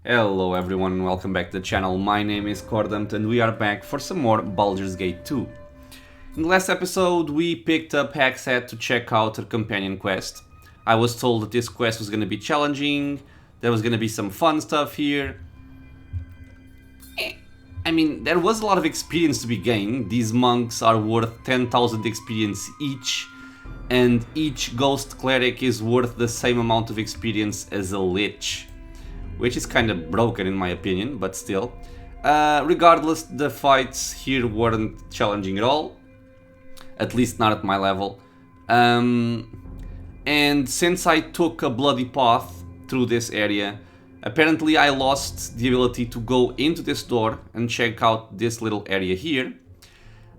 Hello everyone and welcome back to the channel. My name is Cordant and we are back for some more Baldur's Gate 2. In the last episode we picked up Hexxat to check out her companion quest. I was told that this quest was going to be challenging, there was going to be some fun stuff here. I mean, there was a lot of experience to be gained. These monks are worth 10,000 experience each, and each ghost cleric is worth the same amount of experience as a lich. Which is kind of broken in my opinion, but still. Regardless, the fights here weren't challenging at all. At least not at my level. And since I took a bloody path through this area, apparently I lost the ability to go into this door and check out this little area here.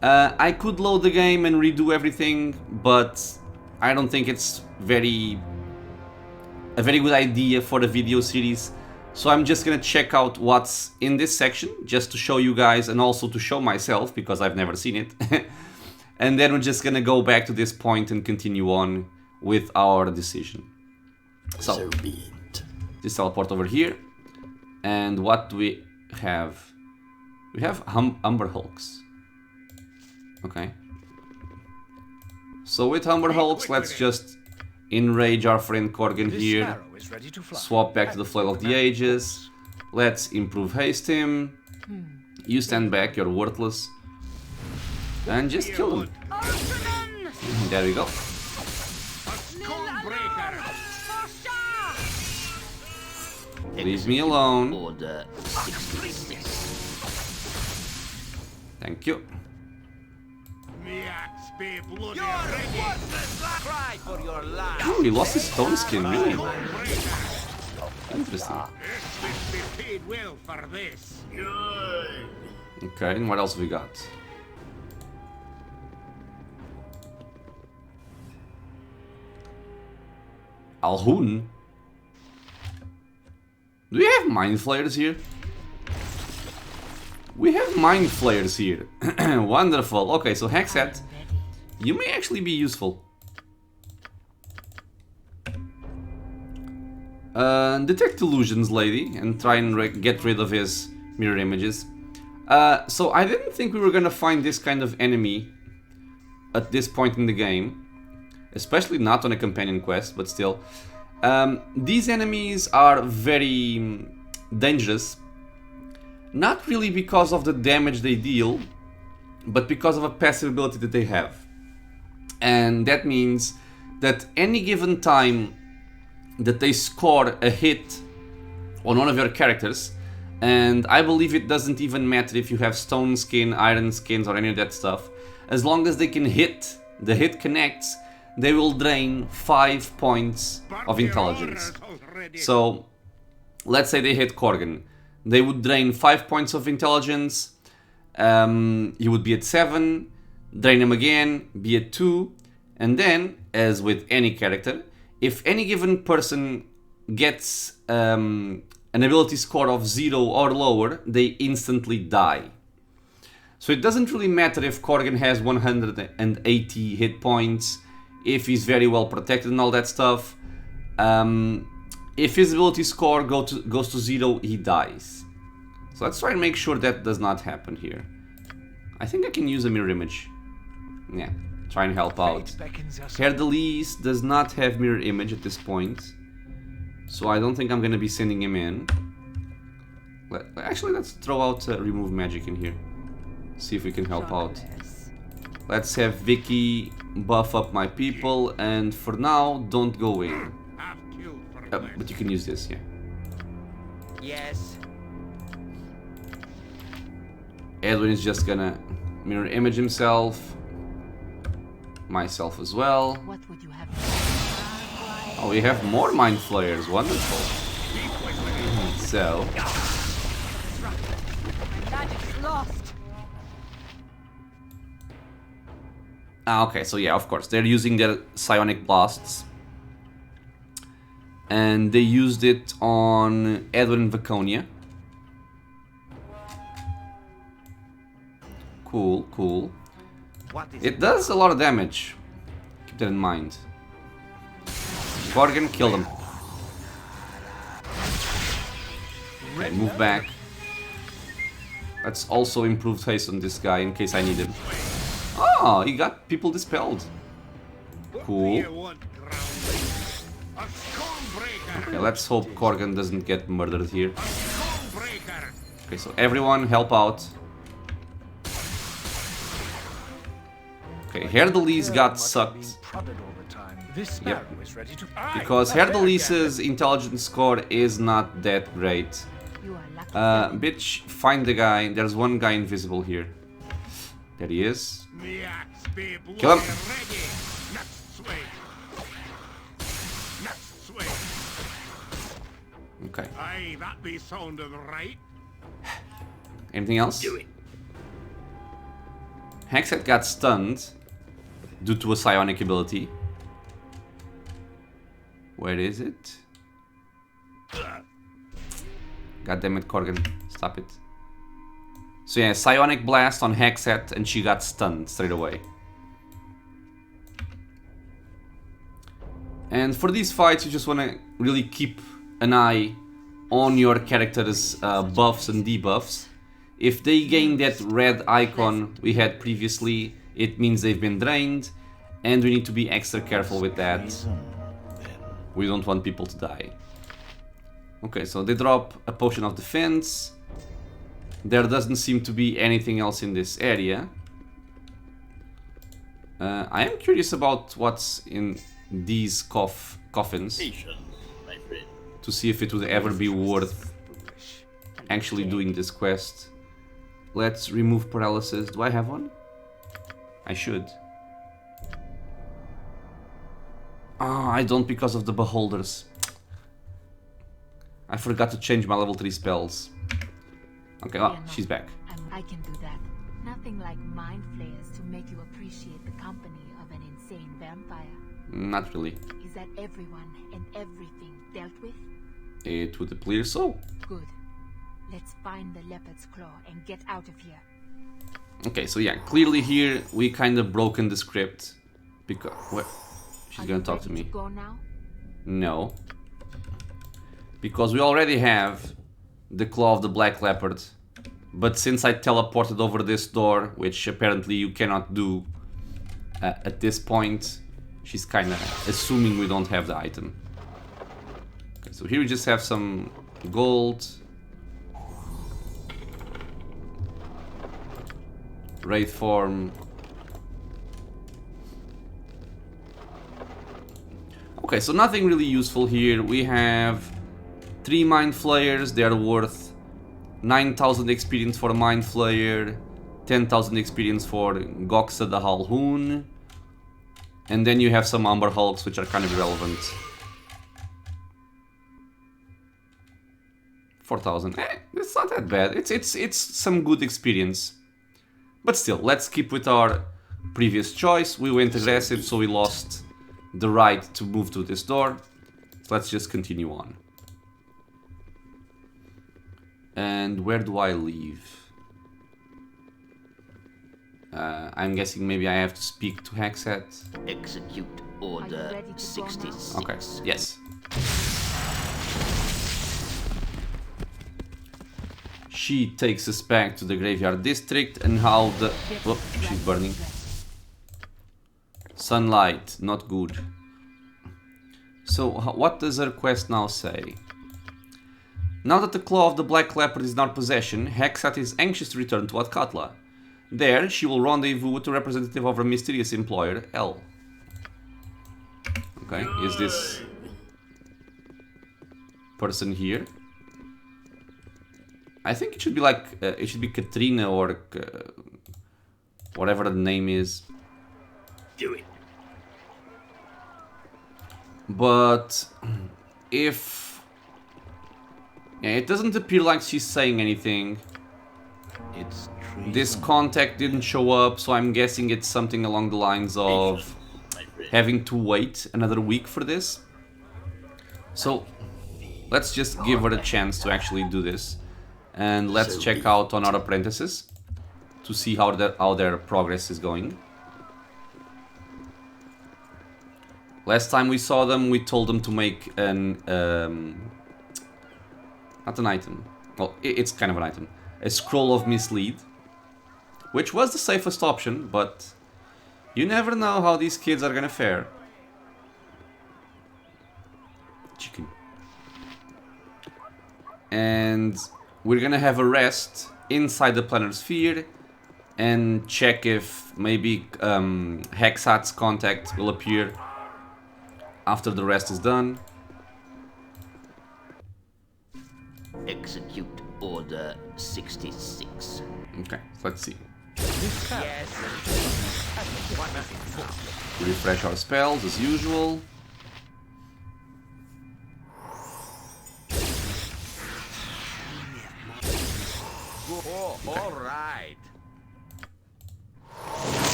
I could load the game and redo everything, but I don't think it's a very good idea for the video series. So I'm just gonna check out what's in this section, just to show you guys and also to show myself, because I've never seen it. And then we're just gonna go back to this point and continue on with our decision. So be it. Just teleport over here. And what do we have? We have Umber Hulks. Okay. So with Umber Hulks, let's just enrage our friend Corgan here. Swap back to the Flail of the Ages. Let's improve haste him. You stand back, you're worthless. And just kill him. There we go. Leave me alone. Thank you. Oh, he lost his stone skin, really? Interesting. Okay, and what else we got? Alhoun? Do we have mind flayers here? We have mind flayers here. Wonderful. Okay, so Hexxat, you may actually be useful. Detect illusions, lady, and try and get rid of his mirror images. So I didn't think we were gonna find this kind of enemy at this point in the game. Especially not on a companion quest, but still. These enemies are very dangerous. Not really because of the damage they deal, but because of a passive ability that they have. And that means that any given time that they score a hit on one of your characters, and I believe it doesn't even matter if you have stone skin, iron skins, or any of that stuff, as long as they can hit, the hit connects, they will drain 5 points of intelligence. So, let's say they hit Corgan. They would drain 5 points of intelligence, he would be at 7, drain him again, be at 2, and then, as with any character, if any given person gets an ability score of 0 or lower, they instantly die. So it doesn't really matter if Corgan has 180 hit points, if he's very well protected and all that stuff. If his ability score goes to 0, he dies. So let's try and make sure that does not happen here. I think I can use a mirror image. Yeah, try and help out. Herr Delis does not have mirror image at this point, so I don't think I'm gonna be sending him in. Actually, let's throw out remove magic in here. See if we can help out. Let's have Vicky buff up my people, and for now, don't go in. But you can use this, yeah. Yes. Edwin is just gonna mirror image himself. Myself as well. What would you have? Oh, we have more mind flayers. Wonderful. So. Okay, so yeah, of course, they're using their psionic blasts. And they used it on Edwin and Vaconia. Cool, cool. It does a lot of damage. Keep that in mind. Corgan, kill them. Okay, move back. Let's also improve haste on this guy in case I need him. Oh, he got people dispelled. Cool. Okay, let's hope Korgan doesn't get murdered here. Okay, so everyone help out. Okay, Herdelis got sucked. Yep. Because Herdalis's intelligence score is not that great. Bitch, find the guy. There's one guy invisible here. There he is. Kill him. Okay. Anything else? Hexxat got stunned due to a psionic ability. Where is it? God damn it, Korgan. Stop it. So yeah, psionic blast on Hexxat and she got stunned straight away. And for these fights, you just want to really keep an eye on your character's buffs and debuffs. If they gain that red icon we had previously, it means they've been drained, and we need to be extra careful with that. We don't want people to die. Okay, so they drop a potion of defense. There doesn't seem to be anything else in this area. I am curious about what's in these coffins, to see if it would ever be worth actually doing this quest. Let's remove paralysis. Do I have one? I should. Ah, I don't because of the beholders. I forgot to change my level 3 spells. Okay, oh, she's back. I can do that. Nothing like mind flayers to make you appreciate the company of an insane vampire. Not really. Is that everyone and everything dealt with? It would appear so. Good. Let's find the leopard's claw and get out of here. Okay, so yeah, clearly here we kind of broken the script. Because what? She's gonna talk to me. Go now? No. Because we already have the claw of the black leopard. But since I teleported over this door, which apparently you cannot do at this point, she's kind of assuming we don't have the item. Okay, so here we just have some gold. Wraith form. Okay, so nothing really useful here. We have 3 mind flayers. They are worth 9,000 experience for a mind flayer, 10,000 experience for Goxa the Halhoon, and then you have some Umber Hulks, which are kind of irrelevant. 4,000. It's not that bad. It's some good experience. But still, let's keep with our previous choice. We went aggressive, so we lost the right to move to this door. So let's just continue on. And where do I leave? I'm guessing maybe I have to speak to Hexxat. Execute order 66. Okay, yes. She takes us back to the graveyard district and how the... Oh, she's burning. Sunlight, not good. So, what does her quest now say? Now that the claw of the black leopard is in our possession, Hexxat is anxious to return to Atkatla. There, she will rendezvous with the representative of her mysterious employer, L. Okay, is this person here? I think it should be like, it should be Katrina or whatever the name is. Do it. But if... yeah, it doesn't appear like she's saying anything. It's This contact didn't show up, so I'm guessing it's something along the lines of having to wait another week for this. So let's just give her a chance to actually do this. And let's check out on our apprentices to see how their progress is going. Last time we saw them, we told them to make an... not an item. Well, it's kind of an item. A scroll of mislead, which was the safest option, but you never know how these kids are gonna fare. Chicken. And we're gonna have a rest inside the planar sphere and check if maybe Hexxat's contact will appear after the rest is done. Execute Order 66. Okay, let's see. Yes. Refresh our spells as usual. Oh, all right.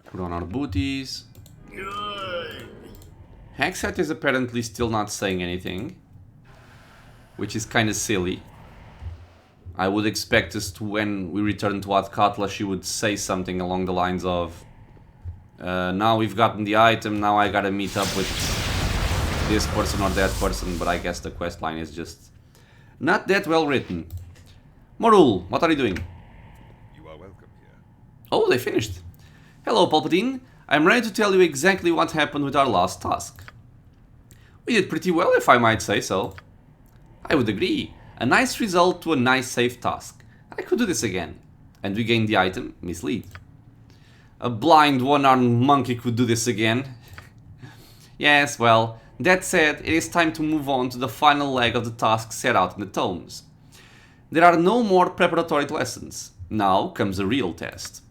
Put on our booties. Hexxat is apparently still not saying anything, which is kind of silly. I would expect us to, when we return to Atkatla, she would say something along the lines of now we've gotten the item, now I gotta meet up with this person or that person, but I guess the questline is just not that well written. Morul, what are you doing? You are welcome here. Oh, they finished. Hello, Palpatine. I'm ready to tell you exactly what happened with our last task. We did pretty well, if I might say so. I would agree. A nice result to a nice safe task. I could do this again. And we gained the item, Mislead. A blind one-armed monkey could do this again. Yes, well, that said, it is time to move on to the final leg of the task set out in the tomes. There are no more preparatory lessons. Now comes the real test.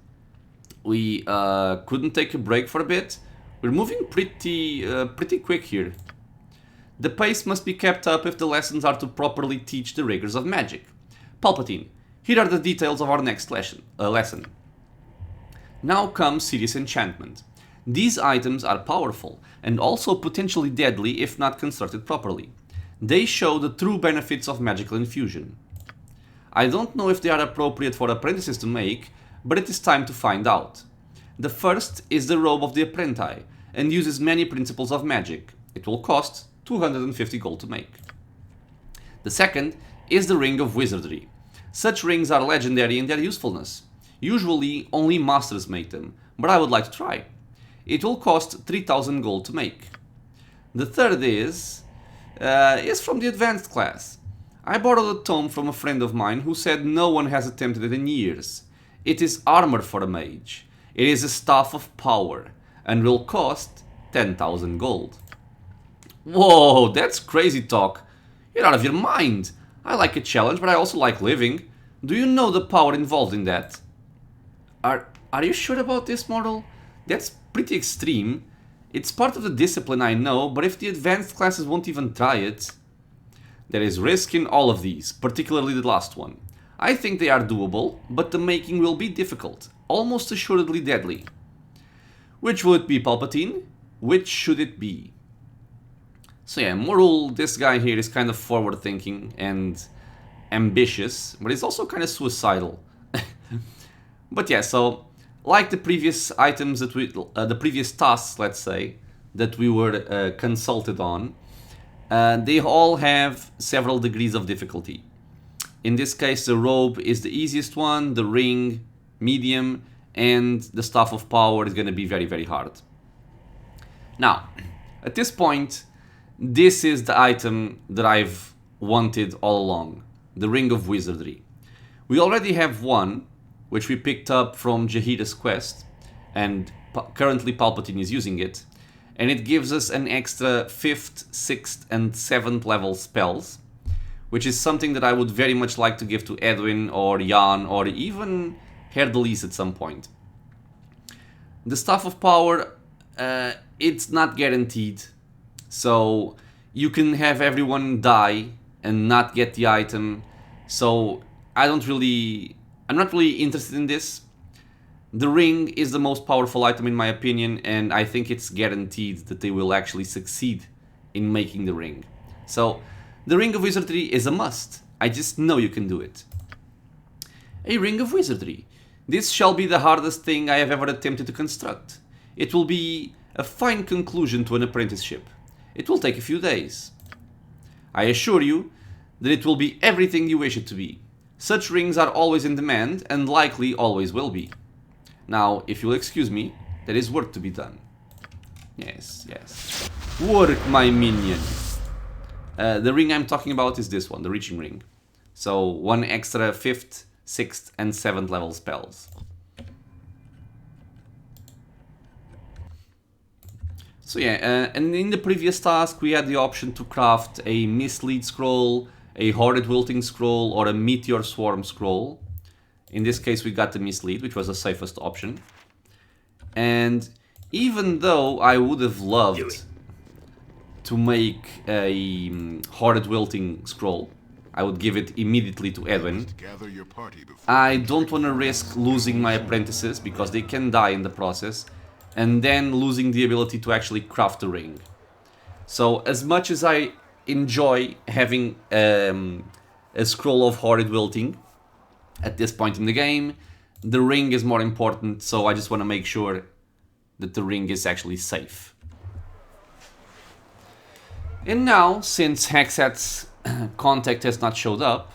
We couldn't take a break for a bit. We're moving pretty quick here. The pace must be kept up if the lessons are to properly teach the rigors of magic. Palpatine, here are the details of our next lesson. Now comes serious enchantment. These items are powerful and also potentially deadly if not constructed properly. They show the true benefits of magical infusion. I don't know if they are appropriate for apprentices to make, but it is time to find out. The first is the Robe of the Apprentice and uses many principles of magic. It will cost 250 gold to make. The second is the Ring of Wizardry. Such rings are legendary in their usefulness. Usually only masters make them, but I would like to try. It will cost 3000 gold to make. The third is from the advanced class. I borrowed a tome from a friend of mine who said no one has attempted it in years. It is armor for a mage. It is a staff of power and will cost 10,000 gold. Whoa, that's crazy talk. You're out of your mind. I like a challenge, but I also like living. Do you know the power involved in that? Are you sure about this, mortal? That's pretty extreme. It's part of the discipline, I know, but if the advanced classes won't even try it... There is risk in all of these, particularly the last one. I think they are doable, but the making will be difficult, almost assuredly deadly. Which would it be, Palpatine? Which should it be? So yeah, Morul, this guy here is kind of forward-thinking and ambitious, but he's also kind of suicidal. But yeah, so like the previous items that the previous tasks, let's say, that we were consulted on, they all have several degrees of difficulty. In this case, the robe is the easiest one, the ring, medium, and the staff of power is going to be very, very hard. Now, at this point, this is the item that I've wanted all along, the Ring of Wizardry. We already have one, which we picked up from Jaheira's quest, and currently Palpatine is using it, and it gives us an extra 5th, 6th, and 7th level spells, which is something that I would very much like to give to Edwin or Jan or even Herdelis at some point. The Staff of Power, it's not guaranteed, so you can have everyone die and not get the item, so I'm not really interested in this. The ring is the most powerful item in my opinion, and I think it's guaranteed that they will actually succeed in making the ring. So, the Ring of Wizardry is a must. I just know you can do it. A Ring of Wizardry. This shall be the hardest thing I have ever attempted to construct. It will be a fine conclusion to an apprenticeship. it will take a few days. I assure you that it will be everything you wish it to be. Such rings are always in demand and likely always will be. Now, if you'll excuse me, there is work to be done. Yes, yes. Work, my minion. The ring I'm talking about is this one, the reaching ring. So, 1 extra 5th, 6th and 7th level spells. So yeah, and in the previous task we had the option to craft a Mislead Scroll, a Horrid Wilting Scroll, or a Meteor Swarm Scroll. In this case we got the Mislead, which was the safest option. And even though I would have loved to make a Horrid Wilting Scroll, I would give it immediately to Edwin. I don't want to risk losing my apprentices because they can die in the process, and then losing the ability to actually craft the ring. So as much as I enjoy having a scroll of Horrid Wilting at this point in the game, the ring is more important, so I just want to make sure that the ring is actually safe. And now, since Hexxat's contact has not showed up,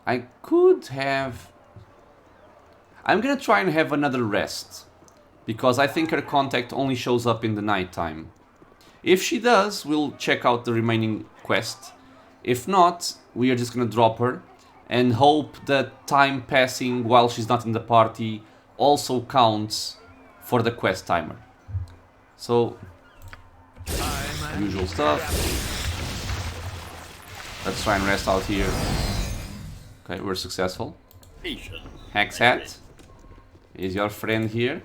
I could have... I'm gonna try and have another rest, because I think her contact only shows up in the night time. If she does, we'll check out the remaining quest. If not, we are just gonna drop her and hope that time passing while she's not in the party also counts for the quest timer. So, usual stuff. Let's try and rest out here. Okay, we're successful. Hexxat is your friend here.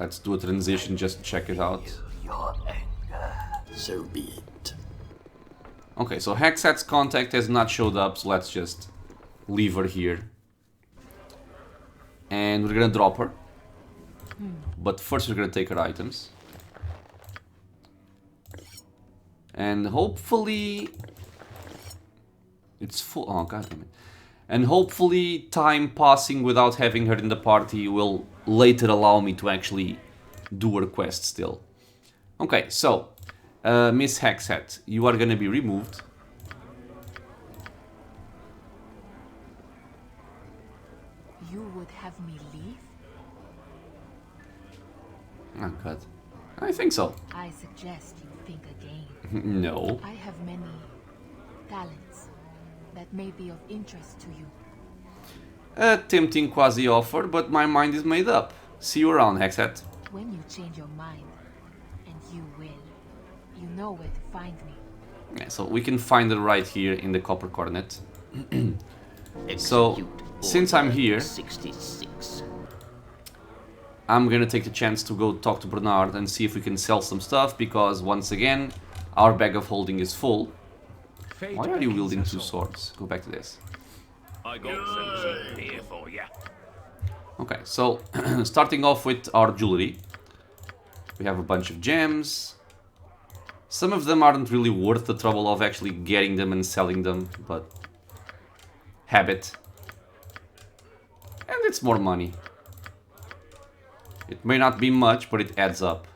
Let's do a transition just to check it out. Your anger, so be it. Okay, so Hexxat's contact has not showed up, so let's just leave her here. And we're gonna drop her. But first we're gonna take her items. And hopefully... It's full... Oh, god damn it. And hopefully time passing without having her in the party will later allow me to actually do her quest still. Okay, so, Miss Hexxat, you are gonna be removed. You would have me leave? Oh god. I think so. I suggest you think again. No. I have many talents that may be of interest to you. A tempting quasi-offer, but my mind is made up. See you around, Hexxat. When you change your mind, and you will, you know where to find me. Yeah, so we can find it right here in the Copper Coronet. So, since I'm here, 66. I'm gonna take the chance to go talk to Bernard and see if we can sell some stuff, because once again, our bag of holding is full. Why are you wielding two swords? Go back to this. I got something here for ya. Okay, so starting off with our jewelry. We have a bunch of gems. Some of them aren't really worth the trouble of actually getting them and selling them, but habit. And it's more money. It may not be much, but it adds up.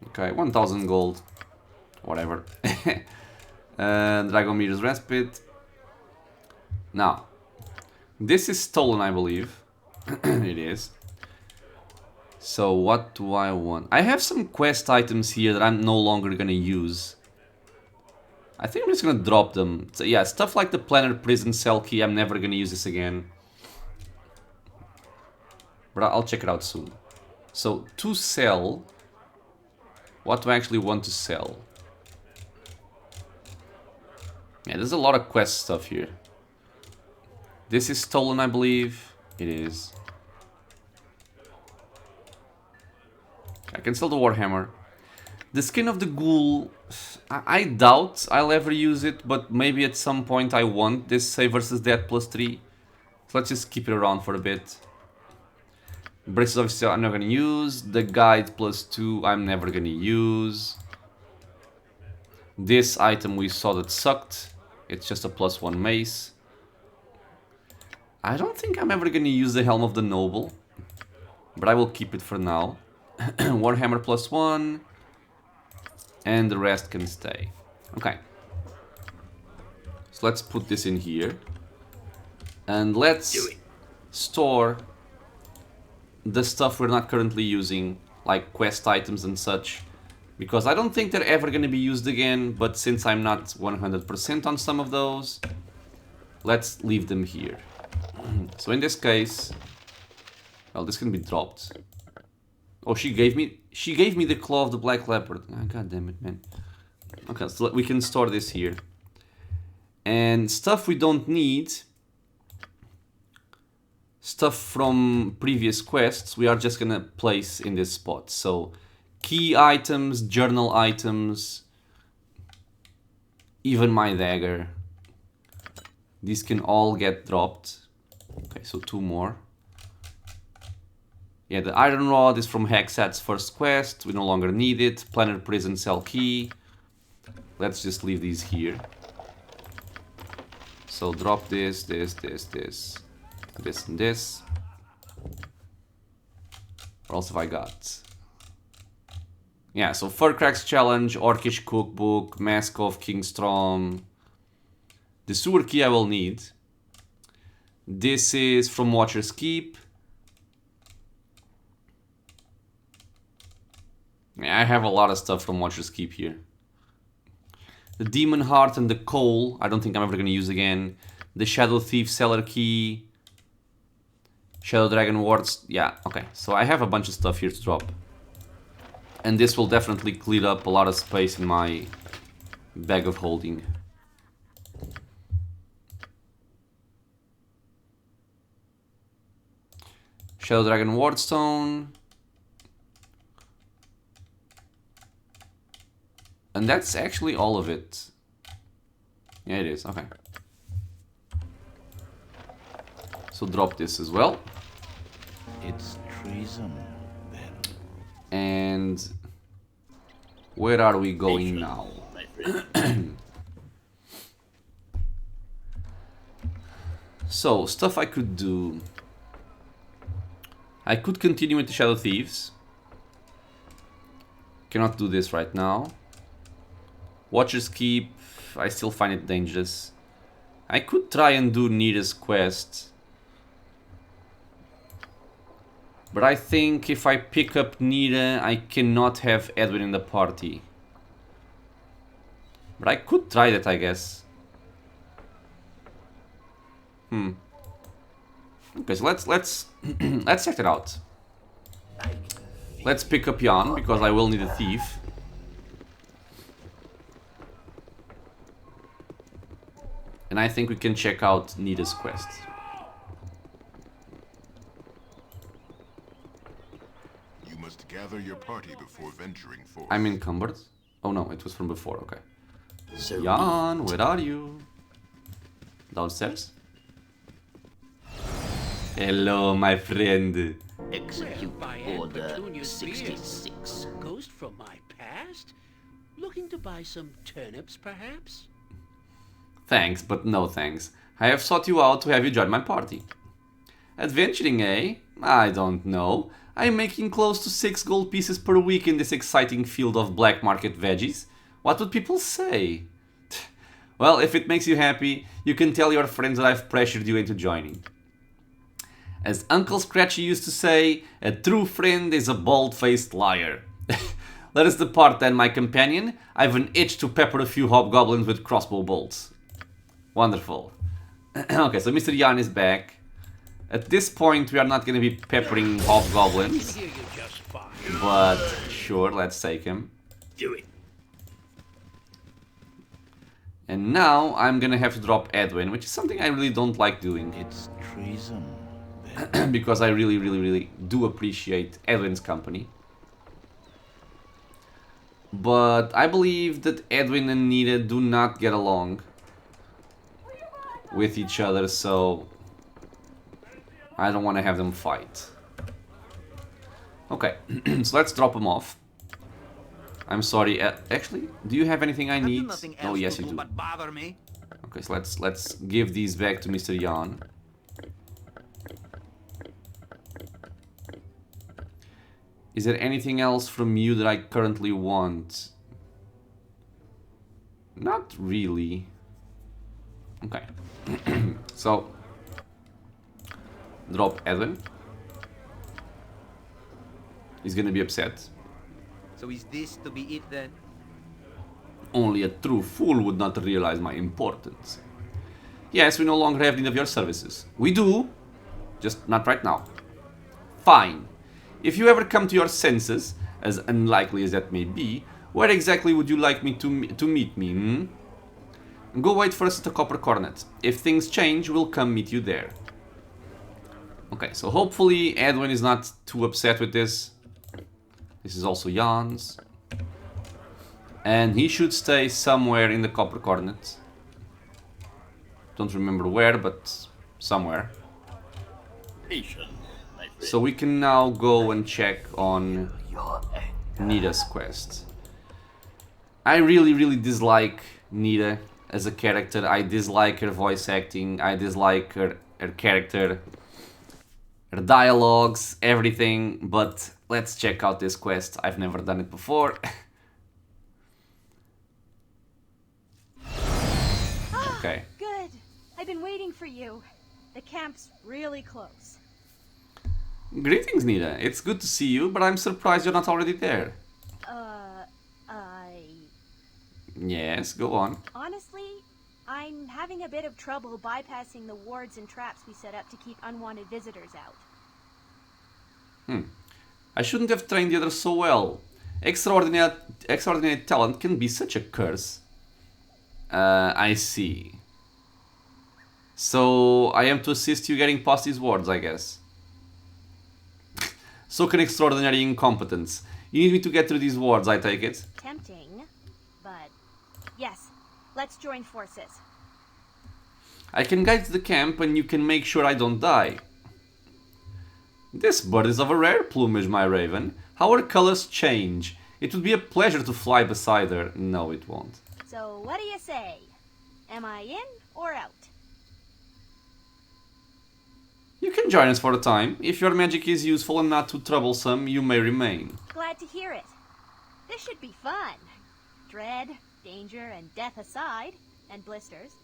Okay, 1000 gold. Whatever. Dragomir's Respite. Now, this is stolen, I believe. It is. So, what do I want? I have some quest items here that I'm no longer gonna use. I think I'm just gonna drop them. So, yeah, stuff like the Planner Prison Cell Key, I'm never gonna use this again. But I'll check it out soon. So, to sell... What do I actually want to sell? Yeah, there's a lot of quest stuff here. This is stolen, I believe. It is. I can sell the Warhammer. The Skin of the Ghoul, I doubt I'll ever use it, but maybe at some point I want this save versus death +3. So let's just keep it around for a bit. Braces obviously I'm not going to use. The Guide +2 I'm never going to use. This item we saw that sucked. It's just a +1 mace. I don't think I'm ever gonna use the Helm of the Noble, but I will keep it for now. Warhammer +1, and the rest can stay. Okay. So let's put this in here. And let's store the stuff we're not currently using, like quest items and such, because I don't think they're ever going to be used again, but since I'm not 100% on some of those, let's leave them here. So in this case, well, this can be dropped. Oh, she gave me the claw of the black leopard. Oh, God damn it, man. Okay, so we can store this here. And stuff we don't need, stuff from previous quests, we are just gonna place in this spot. So key items, journal items, even my dagger, these can all get dropped. Okay, so 2 more. Yeah, the iron rod is from Hexxat's first quest, we no longer need it. Planet prison cell key, let's just leave these here. So drop this, this, this, this, this, and this. What else have I got? Yeah, so Furcrax Challenge, Orcish Cookbook, Mask of Kingstrom. The sewer key I will need. This is from Watcher's Keep. Yeah, I have a lot of stuff from Watcher's Keep here. The Demon Heart and the Coal, I don't think I'm ever going to use again. The Shadow Thief Cellar Key. Shadow Dragon Wards, yeah, okay. So I have a bunch of stuff here to drop. And this will definitely clear up a lot of space in my bag of holding. Shadow Dragon Wardstone. And that's actually all of it. Yeah, it is, okay. So drop this as well. It's treason, then. And where are we going now? So, stuff I could do. I could continue with the Shadow Thieves. Cannot do this right now. Watcher's Keep, I still find it dangerous. I could try and do Neera's quest. But I think if I pick up Neera, I cannot have Edwin in the party. But I could try that, I guess. Okay, so let's let's check it out. Let's pick up Jan, because I will need a thief. And I think we can check out Neera's quest. You must gather your party before venturing forth. I'm encumbered. Oh no, it was from before, okay. So Jan, where are you? Downstairs? Hello, my friend. execute Well, by Order Petunia's 66. Ghost from my past? Looking to buy some turnips, perhaps? Thanks, but no thanks. I have sought you out to have you join my party. Adventuring, eh? I don't know. I'm making close to 6 gold pieces per week in this exciting field of black market veggies. What would people say? Well, if it makes you happy, you can tell your friends that I've pressured you into joining. As Uncle Scratchy used to say, a true friend is a bald-faced liar. Let us depart then, my companion. I've an itch to pepper a few hobgoblins with crossbow bolts. Wonderful. Okay, so Mr. Jan is back. At this point, we are not going to be peppering hobgoblins. Hear you just fine. But sure, let's take him. Do it. And now I'm going to have to drop Edwin, which is something I really don't like doing. It's treason. Because I really do appreciate Edwin's company. But I believe that Edwin and Neera do not get along with each other, so I don't want to have them fight. Okay, so let's drop them off. I'm sorry, actually, do you have anything I need? Oh, yes you do. But bother me. Okay, so let's give these back to Mr. Jan. Is there anything else from you that I currently want? Not really. Okay. So, drop Edwin. He's gonna be upset. So is this to be it then? Only a true fool would not realize my importance. Yes, we no longer have need of your services. We do, just not right now. Fine. If you ever come to your senses, as unlikely as that may be, where exactly would you like me to meet me, hmm? Go wait for us at the Copper Coronet. If things change, we'll come meet you there. Okay, so hopefully Edwin is not too upset with this. This is also Jan's. And he should stay somewhere in the Copper Coronet. Don't remember where, but somewhere. Patience, my friend. So we can now go and check on Neera's quest. I really dislike Neera as a character. I dislike her voice acting. I dislike her character, her dialogues, everything. But let's check out this quest. I've never done it before. Okay. Good. I've been waiting for you. The camp's really close. Greetings, Neera. It's good to see you, but I'm surprised you're not already there. Yes, go on. Honestly, I'm having a bit of trouble bypassing the wards and traps we set up to keep unwanted visitors out. I shouldn't have trained the others so well. Extraordinary talent can be such a curse. I see. So, I am to assist you getting past these wards, I guess. So can extraordinary incompetence. You need me to get through these wards, I take it? Tempting, but yes, let's join forces. I can guide to the camp and you can make sure I don't die. This bird is of a rare plumage, my raven. How her colors change. It would be a pleasure to fly beside her. No, it won't. So what do you say? Am I in or out? You can join us for a time. If your magic is useful and not too troublesome, you may remain. Glad to hear it. This should be fun. Dread, danger, and death aside, and blisters.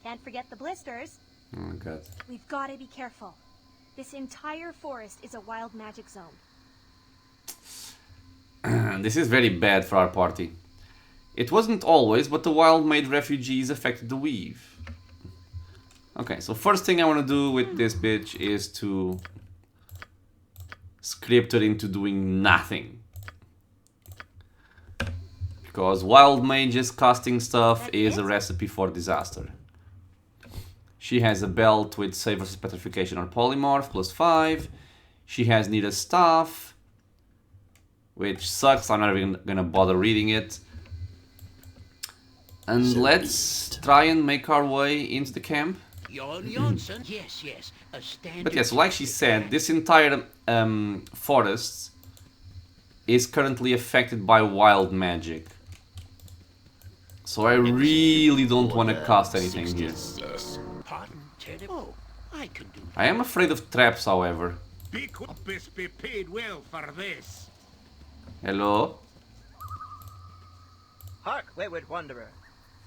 Can't forget the blisters. Oh god. We've got to be careful. This entire forest is a wild magic zone. This is very bad for our party. It wasn't always, but the wild made refugees affected the weave. Okay, so first thing I want to do with this bitch is to script her into doing nothing. Because wild mages casting stuff is a recipe for disaster. She has a belt with save versus petrification or polymorph, +5. She has Neera's staff, which sucks, I'm not even gonna bother reading it. And let's try and make our way into the camp. Janssen? Yes, yes. A standard. But yes, like she said, this entire forest is currently affected by wild magic. So I really don't want to cast anything here. Pardon, Turnip? Oh, I can do that. I am afraid of traps, however. Be paid well for this. Hello? Hark, wayward wanderer.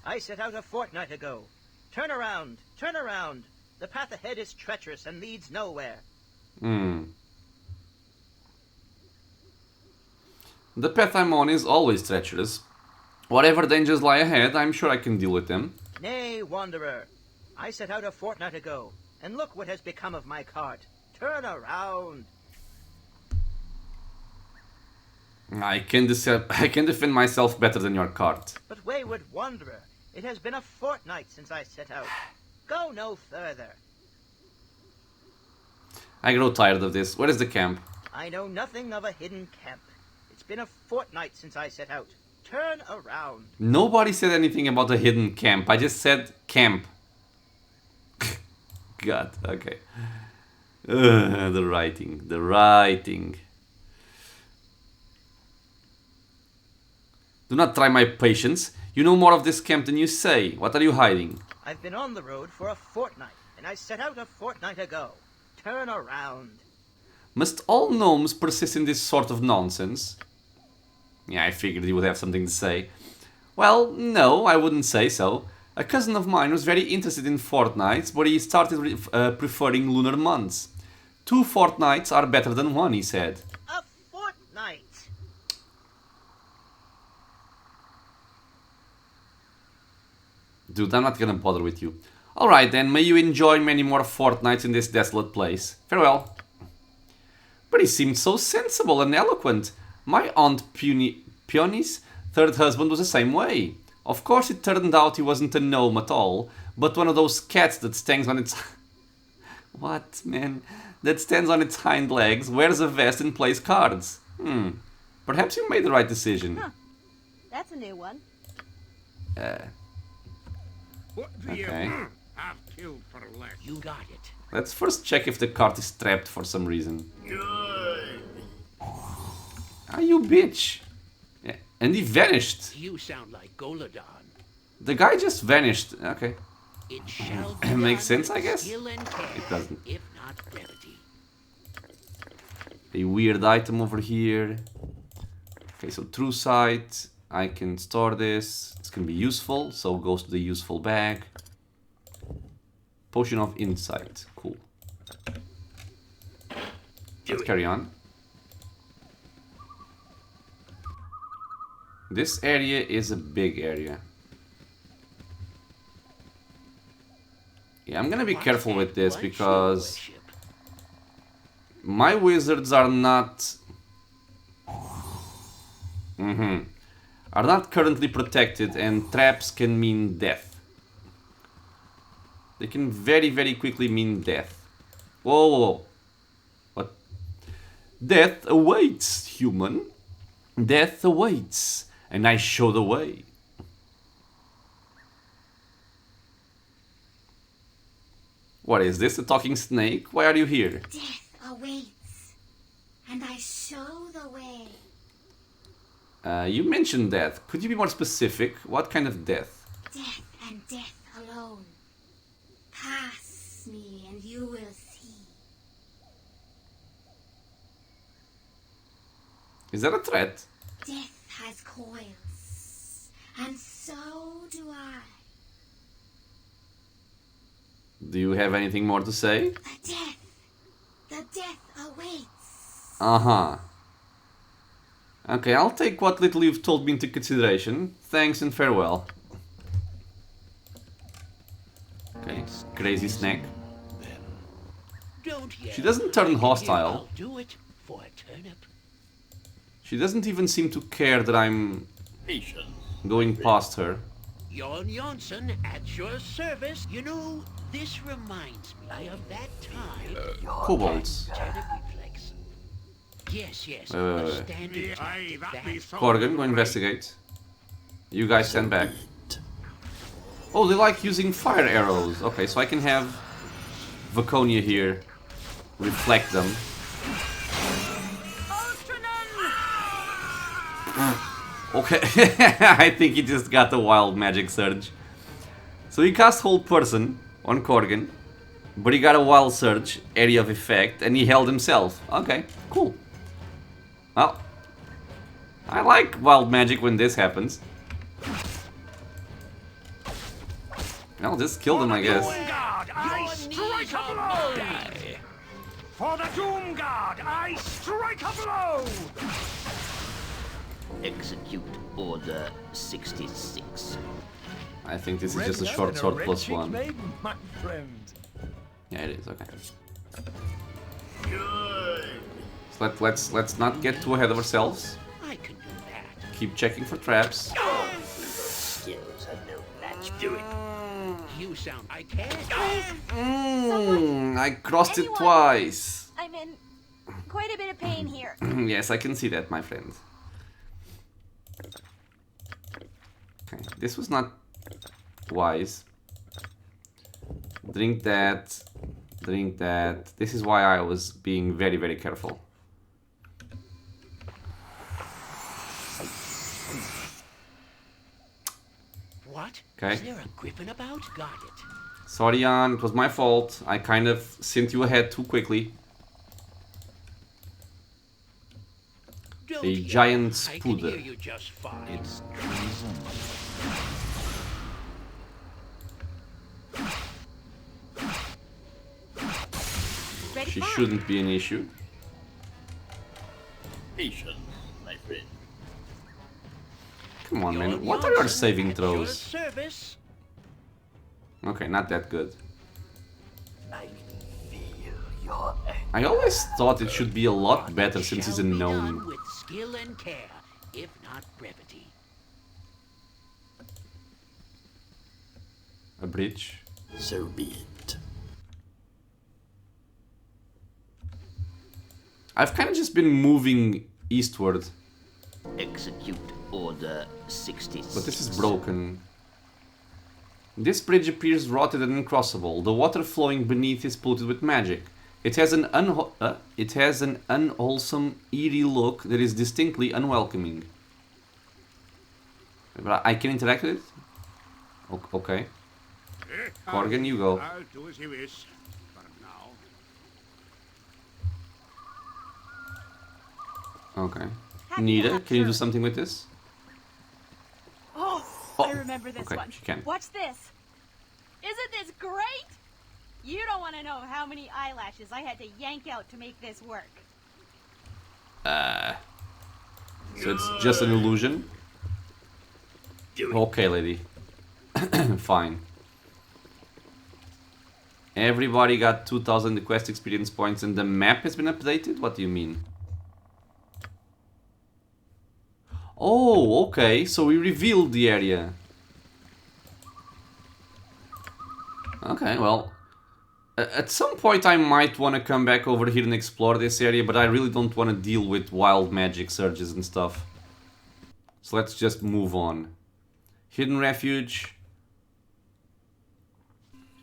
I set out a fortnight ago. Turn around, turn around. The path ahead is treacherous and leads nowhere. The path I'm on is always treacherous. Whatever dangers lie ahead, I'm sure I can deal with them. Nay, wanderer. I set out a fortnight ago, and look what has become of my cart. Turn around. I can defend myself better than your cart. But wayward wanderer, it has been a fortnight since I set out. Go no further. I grow tired of this. Where is the camp? I know nothing of a hidden camp. It's been a fortnight since I set out. Turn around. Nobody said anything about a hidden camp. I just said camp. God, okay. The writing. Do not try my patience. You know more of this camp than you say. What are you hiding? I've been on the road for a fortnight, and I set out a fortnight ago. Turn around. Must all gnomes persist in this sort of nonsense? Yeah, I figured you would have something to say. Well, no, I wouldn't say so. A cousin of mine was very interested in fortnights, but he started preferring lunar months. 2 fortnights are better than 1, he said. A fortnight. Dude, I'm not gonna bother with you. Alright then, may you enjoy many more fortnights in this desolate place. Farewell. But he seemed so sensible and eloquent. My aunt Peony's third husband was the same way. Of course it turned out he wasn't a gnome at all, but one of those cats that stands on its... What, man? That stands on its hind legs, wears a vest and plays cards. Perhaps you made the right decision. Huh. That's a new one. What do you Okay. have killed for less? You got it. Let's first check if the cart is trapped for some reason. Ah, you bitch! Yeah, and he vanished. You sound like Goladon. The guy just vanished. Okay. It shall be Makes done sense, I guess. skill and care, It doesn't. if not brevity. A weird item over here. Okay, so true sight. I can store this. It's gonna be useful, so it goes to the useful bag. Potion of insight. Cool. Let's carry on. This area is a big area. Yeah, I'm gonna be careful with this because my wizards are not are not currently protected, and traps can mean death. They can very, very quickly mean death. Whoa, whoa, whoa. What? Death awaits, human. Death awaits, and I show the way. What is this, a talking snake? Why are you here? Death awaits, and I show the way. You mentioned death. Could you be more specific? What kind of death? Death and death alone. Pass me and you will see. Is that a threat? Death has coils, and so do I. Do you have anything more to say? The death awaits. Uh-huh. Okay, I'll take what little you've told me into consideration. Thanks and farewell. Okay, crazy snack. Don't yell. She doesn't turn hostile. I'll do it for a turnip. She doesn't even seem to care that I'm Patience. going past her. Jon Jonsson at your service. You know, this reminds me of that time. Kobolds. Turnip reflex. Yes, yes. Wait. A standard Aye, tactic that be that. so. Corgan, go investigate. You guys stand back. Oh, they like using fire arrows. Okay, so I can have Vaconia here reflect them. Okay, I think he just got a wild magic surge. So he cast Hold Person on Corgan, but he got a wild surge, area of effect, and he held himself. Okay, cool. Well, I like wild magic when this happens. Well, just kill them, I guess. Guard, I strike a blow! For the Doom Guard, I strike a blow! Execute Order 66. I think this is just a short sword plus 1. My friend. Yeah, it is. Okay. So let's not get too ahead of ourselves. I can do that. Keep checking for traps. Skills have no match. Do it. You sound. I can't. I crossed it Anyone? twice. I'm in quite a bit of pain here. Yes, I can see that, my friend. Okay, this was not wise. Drink that. Drink that. This is why I was being very, very careful. What? Okay. Is there a griffin about? Got it. Sorry, Jan, it was my fault. I kind of sent you ahead too quickly. don't A you? giant I can hear spooder. you just fine. It's treason. Ready? She shouldn't be an issue. Patience, my friend. Come on, Lord man. What are your Johnson saving at your throws? service. Okay, not that good. I can feel your anger. I always thought it should be a lot better since he's a Shall be done gnome. with skill and care, if not brevity. A bridge. So be it. I've kind of just been moving eastward, Execute Order 66. but this is broken. This bridge appears rotted and uncrossable. The water flowing beneath is polluted with magic. It has an unwholesome, eerie look that is distinctly unwelcoming. But I can interact with it? Okay. Corgan, you go. I'll do as you wish. For now. Okay. Happy Neera, to can you do serve. something with this? Oh, Oh, I remember this okay, one. she can. Watch this. Isn't this great? You don't want to know how many eyelashes I had to yank out to make this work. So it's just an illusion? Okay, lady. Fine. Everybody got 2000 quest experience points and the map has been updated? What do you mean? Oh, okay, so we revealed the area. Okay, well, at some point I might want to come back over here and explore this area, but I really don't want to deal with wild magic surges and stuff. So let's just move on. Hidden refuge.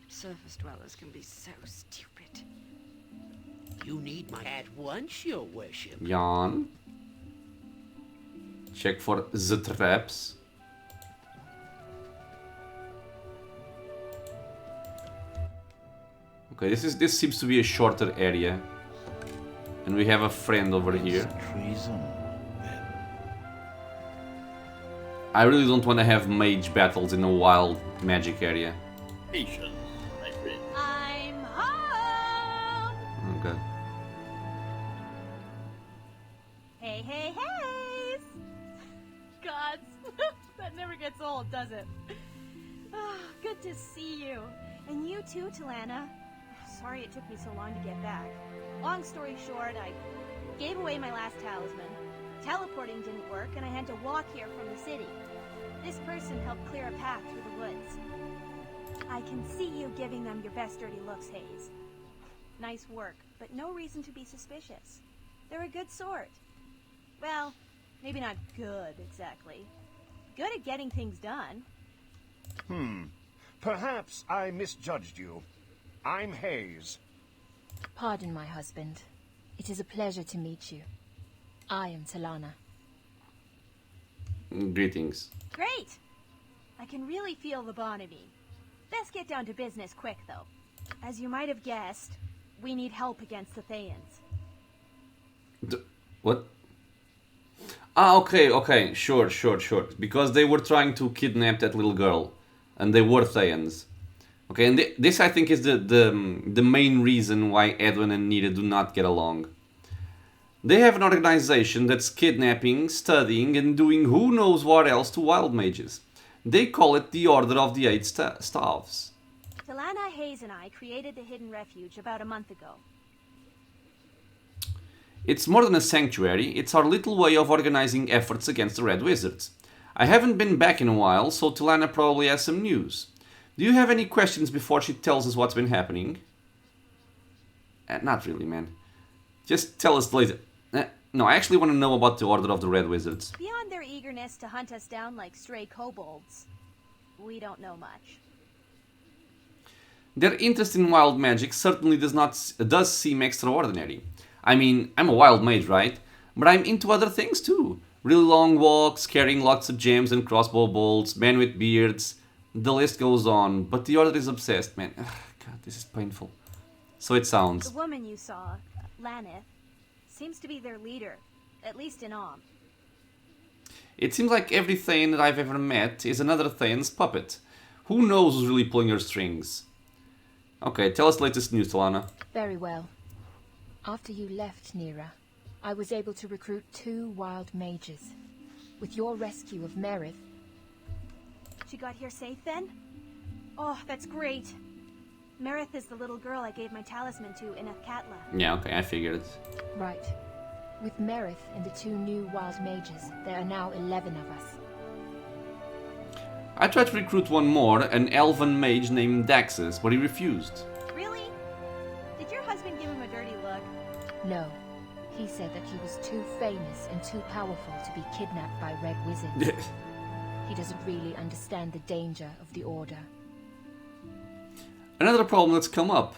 Surface dwellers can be so stupid. You need my at once, your worship. Yawn. Check for the traps. Okay, this seems to be a shorter area. And we have a friend over here. Treason. I really don't want to have mage battles in a wild magic area. Patience, my friend. I'm home! Okay. Hey, hey, hey! Gods, that never gets old, does it? Ah, good to see you. And you too, Talana. Sorry it took me so long to get back. Long story short, I gave away my last talisman. Teleporting didn't work, and I had to walk here from the city. This person helped clear a path through the woods. I can see you giving them your best dirty looks, Hayes. Nice work, but no reason to be suspicious. They're a good sort. Well, maybe not good, exactly. Good at getting things done. Perhaps I misjudged you. I'm Hayes. Pardon, my husband. It is a pleasure to meet you. I am Talana. Greetings. Great! I can really feel the bond in me. Best get down to business quick, though. As you might have guessed, we need help against the Thayans. What? Ah, okay, sure. Because they were trying to kidnap that little girl. And they were Thayans. Okay, and this I think is the main reason why Edwin and Neera do not get along. They have an organization that's kidnapping, studying, and doing who knows what else to wild mages. They call it the Order of the Eight Staves. Talana, Hayes, and I created the Hidden Refuge about a month ago. It's more than a sanctuary, it's our little way of organizing efforts against the Red Wizards. I haven't been back in a while, so Talana probably has some news. Do you have any questions before she tells us what's been happening? Not really, man. Just tell us later. No, I actually want to know about the Order of the Red Wizards. Beyond their eagerness to hunt us down like stray kobolds, we don't know much. Their interest in wild magic certainly does seem extraordinary. I mean, I'm a wild mage, right? But I'm into other things too. Really long walks, carrying lots of gems and crossbow bolts, men with beards. The list goes on, but the Order is obsessed, man. Ugh, God, this is painful. So it sounds. The woman you saw, Laneth, seems to be their leader. At least in Om. It seems like every Thane that I've ever met is another Thane's puppet. Who knows who's really pulling her strings? Okay, tell us the latest news, Talana. Very well. After you left, Neera, I was able to recruit 2 wild mages. With your rescue of Merith... She got here safe then? Oh, that's great. Merith is the little girl I gave my talisman to in Hexxat. Yeah, okay, I figured. Right. With Merith and the 2 new wild mages, there are now 11 of us. I tried to recruit one more, an elven mage named Daxus, but he refused. Really? Did your husband give him a dirty look? No. He said that he was too famous and too powerful to be kidnapped by Red Wizards. He doesn't really understand the danger of the Order. Another problem that's come up.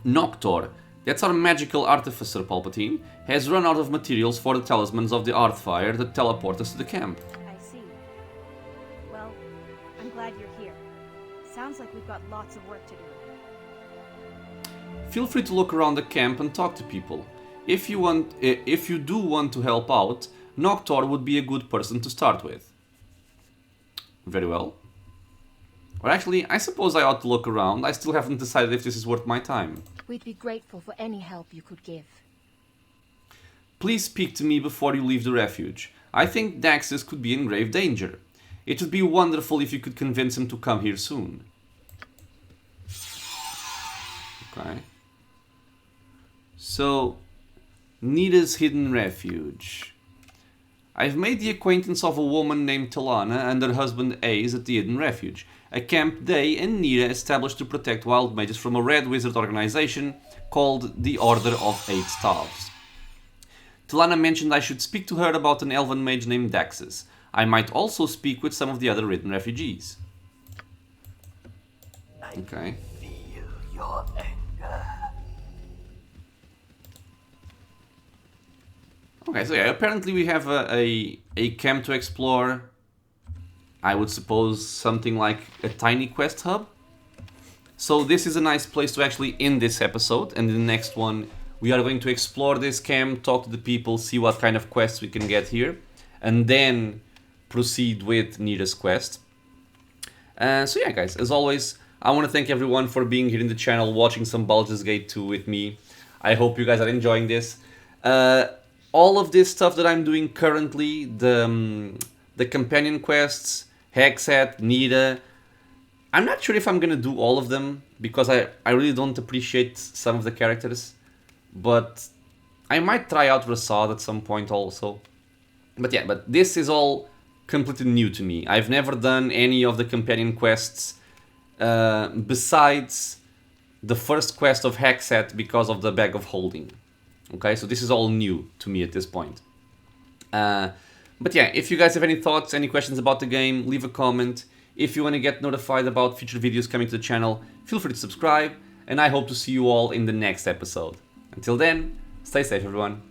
Noctor, that's our magical artificer Palpatine, has run out of materials for the talismans of the Earthfire that teleport us to the camp. I see. Well, I'm glad you're here. Sounds like we've got lots of work to do. Feel free to look around the camp and talk to people. If you do want to help out, Noctor would be a good person to start with. Very well. Or actually, I suppose I ought to look around. I still haven't decided if this is worth my time. We'd be grateful for any help you could give. Please speak to me before you leave the refuge. I think Daxus could be in grave danger. It would be wonderful if you could convince him to come here soon. Okay. So, Neera's hidden refuge. I've made the acquaintance of a woman named Talana and her husband Ace at the hidden refuge, a camp they and Neera established to protect wild mages from a red wizard organization called the Order of 8 Staves. Talana mentioned I should speak to her about an elven mage named Daxus. I might also speak with some of the other hidden refugees. Okay. Feel your anger. Okay, so yeah, apparently we have a camp to explore. I would suppose something like a tiny quest hub. So this is a nice place to actually end this episode, and in the next one we are going to explore this camp, talk to the people, see what kind of quests we can get here, and then proceed with Neera's quest. So yeah guys, as always, I want to thank everyone for being here in the channel, watching some Baldur's Gate 2 with me. I hope you guys are enjoying this. All of this stuff that I'm doing currently, the companion quests, Hexxat, Neera, I'm not sure if I'm gonna do all of them, because I really don't appreciate some of the characters, but I might try out Rasad at some point also. But yeah, but this is all completely new to me. I've never done any of the companion quests besides the first quest of Hexxat because of the Bag of Holding. Okay, so this is all new to me at this point. But yeah, if you guys have any thoughts, any questions about the game, leave a comment. If you want to get notified about future videos coming to the channel, feel free to subscribe, and I hope to see you all in the next episode. Until then, stay safe everyone.